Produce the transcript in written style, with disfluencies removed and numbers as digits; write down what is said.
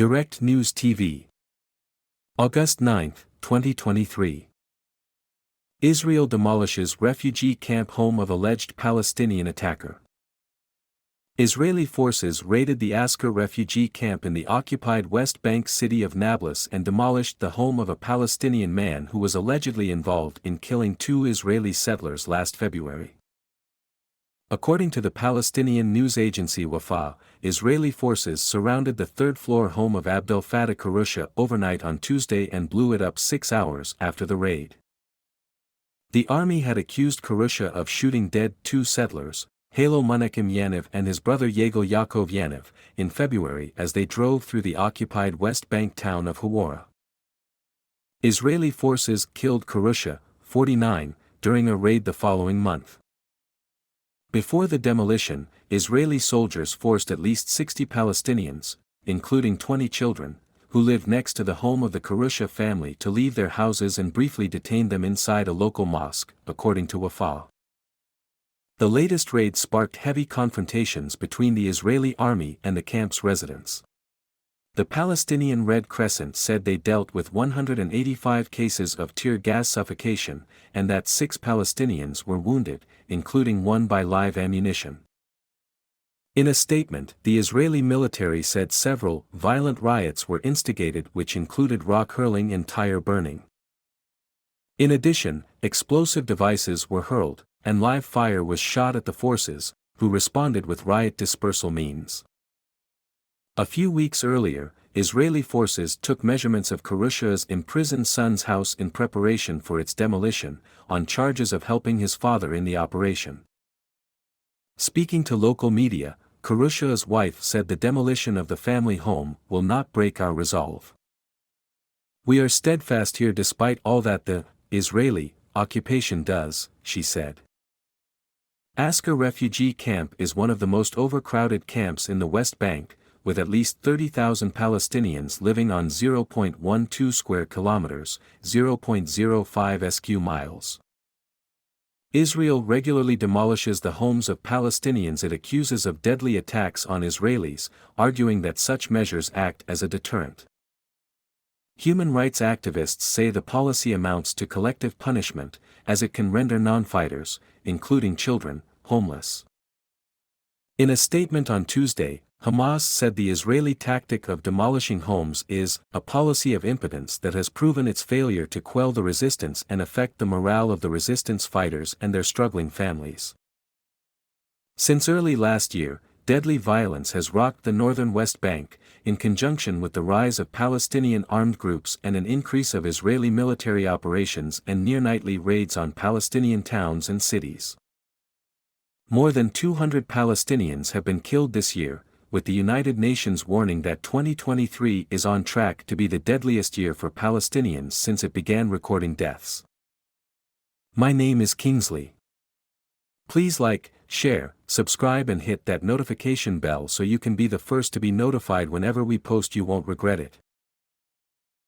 Direct News TV. August 9, 2023. Israel demolishes refugee camp home of alleged Palestinian attacker. Israeli forces raided the Asker refugee camp in the occupied West Bank city of Nablus and demolished the home of a Palestinian man who was allegedly involved in killing 2 Israeli settlers last February. According to the Palestinian news agency Wafa, Israeli forces surrounded the third-floor home of Abdel Fattah Karusha overnight on Tuesday and blew it up 6 hours after the raid. The army had accused Karusha of shooting dead 2 settlers, Halo Munekim Yaniv and his brother Yigal Yaakov Yaniv, in February as they drove through the occupied West Bank town of Hawara. Israeli forces killed Karusha, 49, during a raid the following month. Before the demolition, Israeli soldiers forced at least 60 Palestinians, including 20 children, who lived next to the home of the Karusha family to leave their houses and briefly detained them inside a local mosque, according to Wafa. The latest raid sparked heavy confrontations between the Israeli army and the camp's residents. The Palestinian Red Crescent said they dealt with 185 cases of tear gas suffocation, and that 6 Palestinians were wounded, including 1 by live ammunition. In a statement, the Israeli military said several violent riots were instigated, which included rock hurling and tire burning. In addition, explosive devices were hurled, and live fire was shot at the forces, who responded with riot dispersal means. A few weeks earlier, Israeli forces took measurements of Karusha's imprisoned son's house in preparation for its demolition, on charges of helping his father in the operation. Speaking to local media, Karusha's wife said the demolition of the family home will not break our resolve. "We are steadfast here despite all that the Israeli occupation does," she said. Asker refugee camp is one of the most overcrowded camps in the West Bank, with at least 30,000 Palestinians living on 0.12 square kilometers, 0.05 sq miles. Israel regularly demolishes the homes of Palestinians it accuses of deadly attacks on Israelis, arguing that such measures act as a deterrent. Human rights activists say the policy amounts to collective punishment, as it can render non-fighters, including children, homeless. In a statement on Tuesday, Hamas said the Israeli tactic of demolishing homes is a policy of impotence that has proven its failure to quell the resistance and affect the morale of the resistance fighters and their struggling families. Since early last year, deadly violence has rocked the northern West Bank, in conjunction with the rise of Palestinian armed groups and an increase of Israeli military operations and near-nightly raids on Palestinian towns and cities. More than 200 Palestinians have been killed this year, with the United Nations warning that 2023 is on track to be the deadliest year for Palestinians since it began recording deaths. My name is Kingsley. Please like, share, subscribe and hit that notification bell so you can be the first to be notified whenever we post. You won't regret it.